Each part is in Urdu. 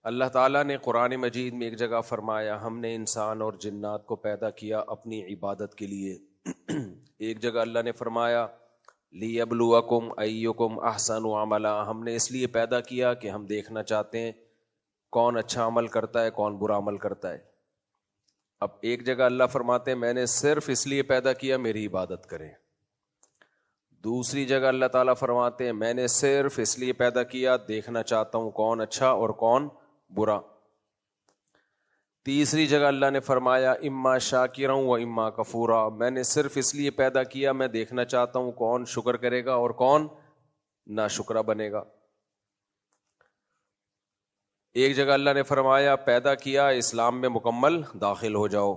اللہ تعالیٰ نے قرآن مجید میں ایک جگہ فرمایا ہم نے انسان اور جنات کو پیدا کیا اپنی عبادت کے لیے. ایک جگہ اللہ نے فرمایا لیبلوکم ایکم احسن عملا، ہم نے اس لیے پیدا کیا کہ ہم دیکھنا چاہتے ہیں کون اچھا عمل کرتا ہے کون برا عمل کرتا ہے. اب ایک جگہ اللہ فرماتے ہیں میں نے صرف اس لیے پیدا کیا میری عبادت کریں. دوسری جگہ اللہ تعالیٰ فرماتے ہیں میں نے صرف اس لیے پیدا کیا دیکھنا چاہتا ہوں کون اچھا اور کون برا. تیسری جگہ اللہ نے فرمایا اما شاکرا و اما کفورا، میں نے صرف اس لیے پیدا کیا میں دیکھنا چاہتا ہوں کون شکر کرے گا اور کون ناشکرا بنے گا. ایک جگہ اللہ نے فرمایا پیدا کیا اسلام میں مکمل داخل ہو جاؤ،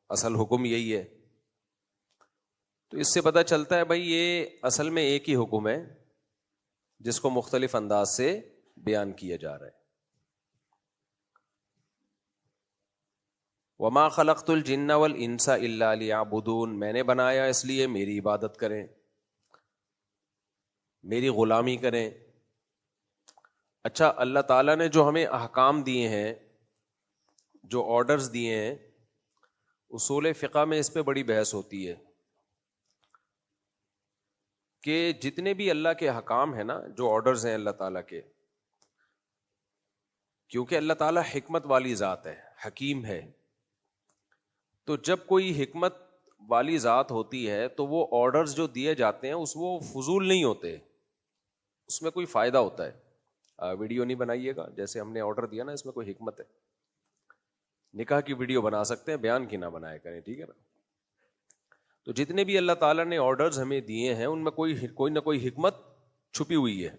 اصل حکم یہی ہے. تو اس سے پتہ چلتا ہے بھائی یہ اصل میں ایک ہی حکم ہے جس کو مختلف انداز سے بیان کیا جا رہا ہے. وما خلقت الجن والانس الا لیعبدون، میں نے بنایا اس لیے میری عبادت کریں میری غلامی کریں. اچھا اللہ تعالیٰ نے جو ہمیں احکام دیے ہیں جو آرڈرز دیے ہیں، اصول فقہ میں اس پہ بڑی بحث ہوتی ہے کہ جتنے بھی اللہ کے احکام ہیں نا جو آرڈرز ہیں اللہ تعالیٰ کے، کیونکہ اللہ تعالیٰ حکمت والی ذات ہے حکیم ہے، تو جب کوئی حکمت والی ذات ہوتی ہے تو وہ آرڈرز جو دیے جاتے ہیں وہ فضول نہیں ہوتے، اس میں کوئی فائدہ ہوتا ہے. ویڈیو نہیں بنائیے گا جیسے ہم نے آرڈر دیا نا اس میں کوئی حکمت ہے. نکاح کی ویڈیو بنا سکتے ہیں بیان کی نہ بنائے کریں، ٹھیک ہے نا. تو جتنے بھی اللہ تعالیٰ نے آرڈرز ہمیں دیے ہیں ان میں کوئی نہ کوئی حکمت چھپی ہوئی ہے.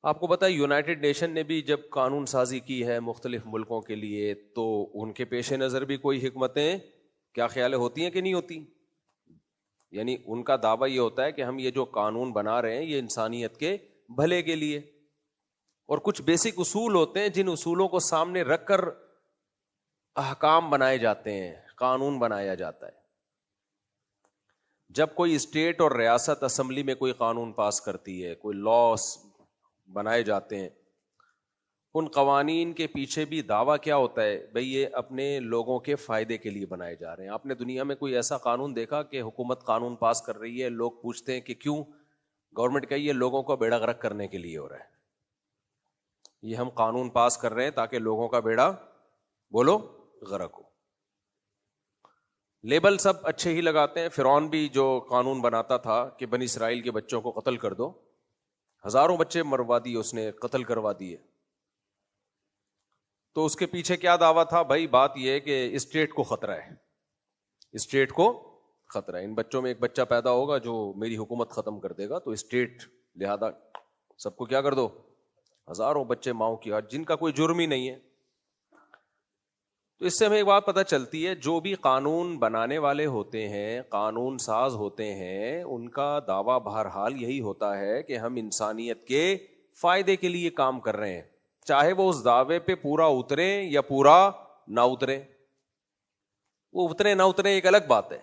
آپ کو پتہ ہے یونائٹڈ نیشن نے بھی جب قانون سازی کی ہے مختلف ملکوں کے لیے تو ان کے پیش نظر بھی کوئی حکمتیں کیا خیال ہوتی ہیں کہ نہیں ہوتی. یعنی ان کا دعویٰ یہ ہوتا ہے کہ ہم یہ جو قانون بنا رہے ہیں یہ انسانیت کے بھلے کے لیے، اور کچھ بیسک اصول ہوتے ہیں جن اصولوں کو سامنے رکھ کر احکام بنائے جاتے ہیں قانون بنایا جاتا ہے. جب کوئی اسٹیٹ اور ریاست اسمبلی میں کوئی قانون پاس کرتی ہے کوئی لاس بنائے جاتے ہیں، ان قوانین کے پیچھے بھی دعویٰ کیا ہوتا ہے بھئی یہ اپنے لوگوں کے فائدے کے لیے بنائے جا رہے ہیں. آپ نے دنیا میں کوئی ایسا قانون دیکھا کہ حکومت قانون پاس کر رہی ہے لوگ پوچھتے ہیں کہ کیوں؟ گورنمنٹ کہی ہے لوگوں کو بیڑا غرق کرنے کے لیے ہو رہا ہے، یہ ہم قانون پاس کر رہے ہیں تاکہ لوگوں کا بیڑا بولو غرق ہو. لیبل سب اچھے ہی لگاتے ہیں. فرعون بھی جو قانون بناتا تھا کہ بنی اسرائیل کے بچوں کو قتل کر دو، ہزاروں بچے مروا دیے اس نے، قتل کروا دیے. تو اس کے پیچھے کیا دعویٰ تھا بھائی؟ بات یہ ہے کہ اسٹیٹ کو خطرہ ہے، اسٹیٹ کو خطرہ ہے، ان بچوں میں ایک بچہ پیدا ہوگا جو میری حکومت ختم کر دے گا تو اسٹیٹ لہذا سب کو کیا کر دو، ہزاروں بچے ماؤں کی جن کا کوئی جرم ہی نہیں ہے. تو اس سے ہمیں ایک بات پتہ چلتی ہے جو بھی قانون بنانے والے ہوتے ہیں قانون ساز ہوتے ہیں ان کا دعویٰ بہرحال یہی ہوتا ہے کہ ہم انسانیت کے فائدے کے لیے کام کر رہے ہیں، چاہے وہ اس دعوے پہ پورا اترے یا پورا نہ اترے. وہ اترے نہ اترے ایک الگ بات ہے.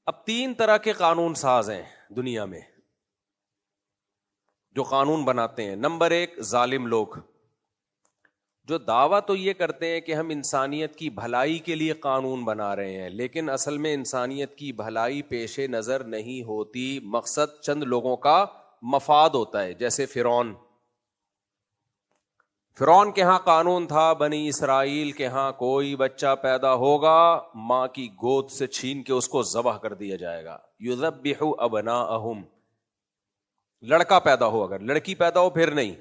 اب 3 طرح کے قانون ساز ہیں دنیا میں جو قانون بناتے ہیں. نمبر 1 ظالم لوگ جو دعویٰ تو یہ کرتے ہیں کہ ہم انسانیت کی بھلائی کے لیے قانون بنا رہے ہیں لیکن اصل میں انسانیت کی بھلائی پیش نظر نہیں ہوتی، مقصد چند لوگوں کا مفاد ہوتا ہے. جیسے فرعون کے ہاں قانون تھا بنی اسرائیل کے ہاں کوئی بچہ پیدا ہوگا ماں کی گود سے چھین کے اس کو ذبح کر دیا جائے گا. یذبح ابناءہم، لڑکا پیدا ہو، اگر لڑکی پیدا ہو پھر نہیں،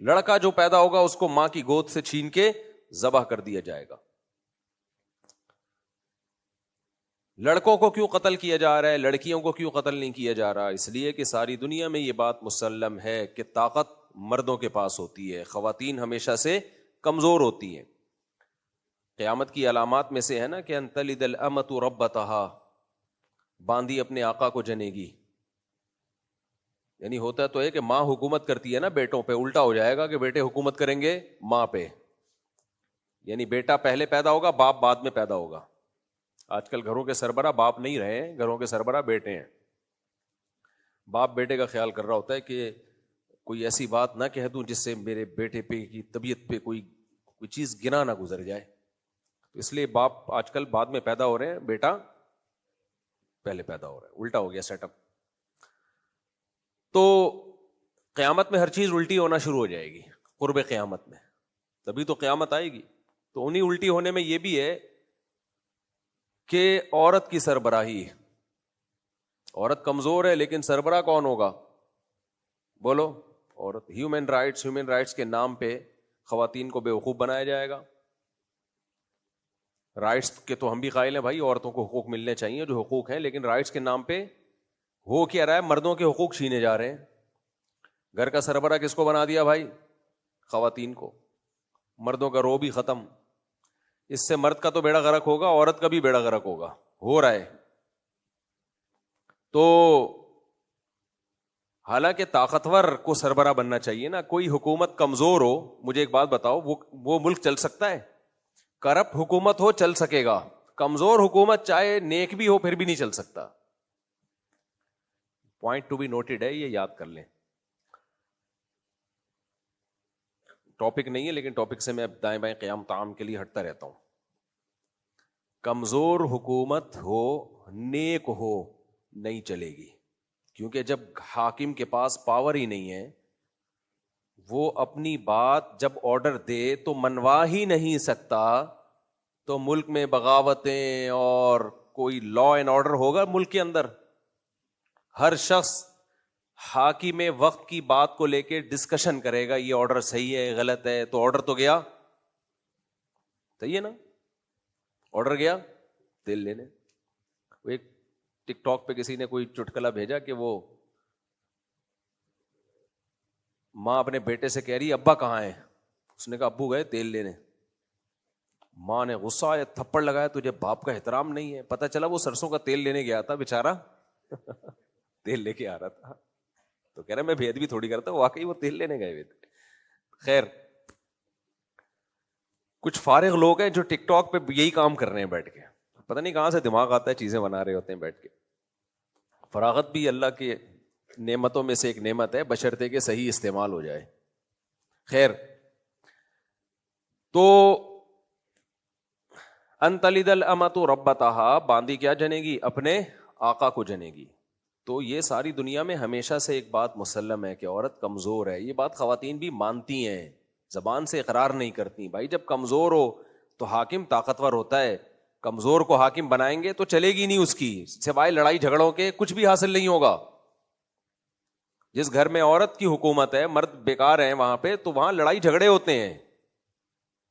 لڑکا جو پیدا ہوگا اس کو ماں کی گود سے چھین کے ذبح کر دیا جائے گا. لڑکوں کو کیوں قتل کیا جا رہا ہے لڑکیوں کو کیوں قتل نہیں کیا جا رہا؟ اس لیے کہ ساری دنیا میں یہ بات مسلم ہے کہ طاقت مردوں کے پاس ہوتی ہے، خواتین ہمیشہ سے کمزور ہوتی ہیں. قیامت کی علامات میں سے ہے نا کہ ان تلد الامۃ ربتہا، باندی اپنے آقا کو جنے گی. یعنی ہوتا تو ہے کہ ماں حکومت کرتی ہے نا بیٹوں پہ، الٹا ہو جائے گا کہ بیٹے حکومت کریں گے ماں پہ. یعنی بیٹا پہلے پیدا ہوگا باپ بعد میں پیدا ہوگا. آج کل گھروں کے سربراہ باپ نہیں رہے، گھروں کے سربراہ بیٹے ہیں. باپ بیٹے کا خیال کر رہا ہوتا ہے کہ کوئی ایسی بات نہ کہہ دوں جس سے میرے بیٹے پہ کی طبیعت پہ کوئی چیز گنا نہ گزر جائے. تو اس لیے باپ آج کل بعد میں پیدا ہو رہے ہیں, بیٹا پہلے پیدا ہو رہا ہے, الٹا ہو گیا سیٹ اپ. تو قیامت میں ہر چیز الٹی ہونا شروع ہو جائے گی, قرب قیامت میں, تبھی تو قیامت آئے گی. تو انہی الٹی ہونے میں یہ بھی ہے کہ عورت کی سربراہی, عورت کمزور ہے لیکن سربراہ کون ہوگا؟ بولو, عورت. ہیومن رائٹس کے نام پہ خواتین کو بیوقوف بنایا جائے گا. رائٹس کے تو ہم بھی قائل ہیں بھائی, عورتوں کو حقوق ملنے چاہیے جو حقوق ہیں, لیکن رائٹس کے نام پہ ہو کیا رہا ہے؟ مردوں کے حقوق چھینے جا رہے ہیں. گھر کا سربراہ کس کو بنا دیا بھائی؟ خواتین کو. مردوں کا رو بھی ختم. اس سے مرد کا تو بیڑا غرق ہوگا, عورت کا بھی بیڑا غرق ہوگا, ہو رہا ہے. تو حالانکہ طاقتور کو سربراہ بننا چاہیے نا. کوئی حکومت کمزور ہو, مجھے ایک بات بتاؤ, وہ ملک چل سکتا ہے؟ کرپٹ حکومت ہو چل سکے گا, کمزور حکومت چاہے نیک بھی ہو پھر بھی نہیں چل سکتا. پوائنٹ ٹو بی نوٹڈ ہے, یہ یاد کر لیں. ٹاپک نہیں ہے لیکن ٹاپک سے میں دائیں بائیں قیام طعام کے لیے ہٹتا رہتا ہوں. کمزور حکومت ہو, نیک ہو, نہیں چلے گی. کیونکہ جب حاکم کے پاس پاور ہی نہیں ہے, وہ اپنی بات جب آرڈر دے تو منوا ہی نہیں سکتا, تو ملک میں بغاوتیں اور کوئی لا اینڈ آرڈر ہوگا ملک کے اندر؟ ہر شخص حاکم وقت کی بات کو لے کے ڈسکشن کرے گا, یہ آرڈر صحیح ہے غلط ہے. تو آرڈر تو گیا, صحیح ہے نا, آرڈر گیا تیل لینے. وہ ایک ٹک ٹاک پہ کسی نے کوئی چٹکلا بھیجا کہ وہ ماں اپنے بیٹے سے کہہ رہی ابا کہاں ہے؟ اس نے کہا ابو گئے تیل لینے. ماں نے غصہ آیا, تھپڑ لگایا, تجھے باپ کا احترام نہیں ہے. پتہ چلا وہ سرسوں کا تیل لینے گیا تھا بیچارہ, تیل لے کے آ رہا تھا. تو کہہ رہا میں بھید بھی تھوڑی کرتا, واقعی وہ تیل لینے گئے ہوئے تھے. خیر, کچھ فارغ لوگ ہیں جو ٹک ٹاک پہ یہی کام کر رہے ہیں بیٹھ کے, پتہ نہیں کہاں سے دماغ آتا ہے, چیزیں بنا رہے ہوتے ہیں بیٹھ کے. فراغت بھی اللہ کی نعمتوں میں سے ایک نعمت ہے, بشرطے کہ صحیح استعمال ہو جائے. خیر, تو ان تلد الامۃ ربتہا, باندی کیا جنے گی؟ اپنے آقا کو جنے گی. تو یہ ساری دنیا میں ہمیشہ سے ایک بات مسلم ہے کہ عورت کمزور ہے. یہ بات خواتین بھی مانتی ہیں, زبان سے اقرار نہیں کرتی. بھائی جب کمزور ہو تو حاکم طاقتور ہوتا ہے, کمزور کو حاکم بنائیں گے تو چلے گی نہیں اس کی, سوائے لڑائی جھگڑوں کے کچھ بھی حاصل نہیں ہوگا. جس گھر میں عورت کی حکومت ہے, مرد بیکار ہیں وہاں پہ, تو وہاں لڑائی جھگڑے ہوتے ہیں,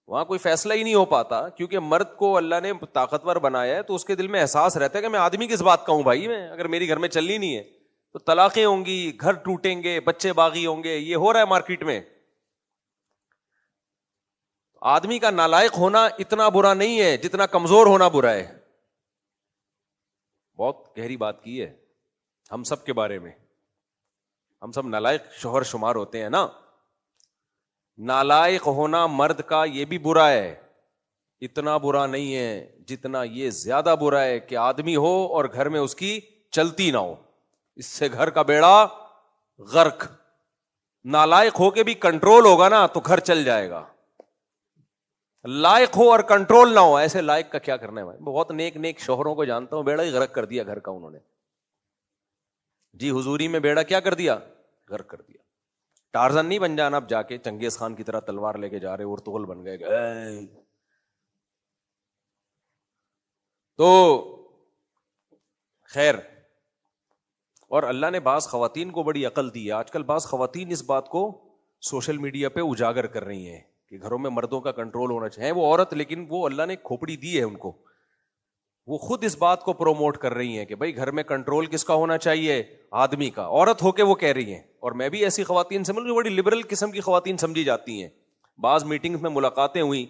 وہاں کوئی فیصلہ ہی نہیں ہو پاتا. کیونکہ مرد کو اللہ نے طاقتور بنایا ہے تو اس کے دل میں احساس رہتا ہے کہ میں آدمی کس بات کا ہوں بھائی, میں اگر میری گھر میں چلنی نہیں ہے تو طلاقیں ہوں گی, گھر ٹوٹیں گے, بچے باغی ہوں گے. یہ ہو رہا ہے مارکیٹ میں. آدمی کا نالائق ہونا اتنا برا نہیں ہے جتنا کمزور ہونا برا ہے. بہت گہری بات کی ہے ہم سب کے بارے میں. ہم سب نالائق شوہر شمار ہوتے ہیں نا. نالائق ہونا مرد کا یہ بھی برا ہے, اتنا برا نہیں ہے جتنا یہ زیادہ برا ہے کہ آدمی ہو اور گھر میں اس کی چلتی نہ ہو. اس سے گھر کا بیڑا غرق. نالائق ہو کے بھی کنٹرول ہوگا نا تو گھر چل جائے گا. لائق ہو اور کنٹرول نہ ہو, ایسے لائق کا کیا کرنا ہے بھائی. بہت نیک نیک شوہروں کو جانتا ہوں, بیڑا ہی غرق کر دیا گھر کا انہوں نے. جی حضوری میں بیڑا کیا کر دیا؟ غرق کر دیا. ٹارزن نہیں بن جانا اب جا کے چنگیز خان کی طرح تلوار لے کے جا رہے, ارطغرل بن گئے. تو خیر, اور اللہ نے بعض خواتین کو بڑی عقل دی ہے. آج کل بعض خواتین اس بات کو سوشل میڈیا پہ اجاگر کر رہی ہیں کہ گھروں میں مردوں کا کنٹرول ہونا چاہیے. وہ عورت, لیکن وہ اللہ نے کھوپڑی دی ہے ان کو, وہ خود اس بات کو پروموٹ کر رہی ہیں کہ بھائی گھر میں کنٹرول کس کا ہونا چاہیے؟ آدمی کا. عورت ہو کے وہ کہہ رہی ہیں. اور میں بھی ایسی خواتین سے ملوں, بڑی لبرل قسم کی خواتین سمجھی جاتی ہیں. بعض میٹنگز میں ملاقاتیں ہوئی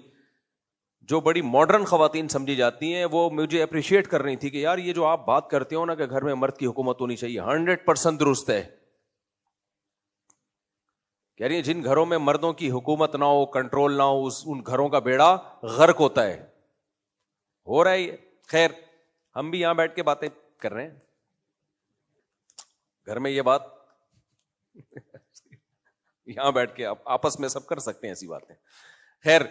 جو بڑی ماڈرن خواتین سمجھی جاتی ہیں, وہ مجھے اپریشیٹ کر رہی تھی کہ یار یہ جو آپ بات کرتے ہو نا کہ گھر میں مرد کی حکومت ہونی چاہیے, 100% درست ہے. کہہ رہی ہیں جن گھروں میں مردوں کی حکومت نہ ہو, کنٹرول نہ ہو, ان گھروں کا بیڑا غرق ہوتا ہے. ہو رہا ہے یہ. خیر, ہم بھی یہاں بیٹھ کے باتیں کر رہے ہیں, گھر میں یہ بات یہاں بیٹھ کے آپ آپس میں سب کر سکتے ہیں ایسی باتیں. خیر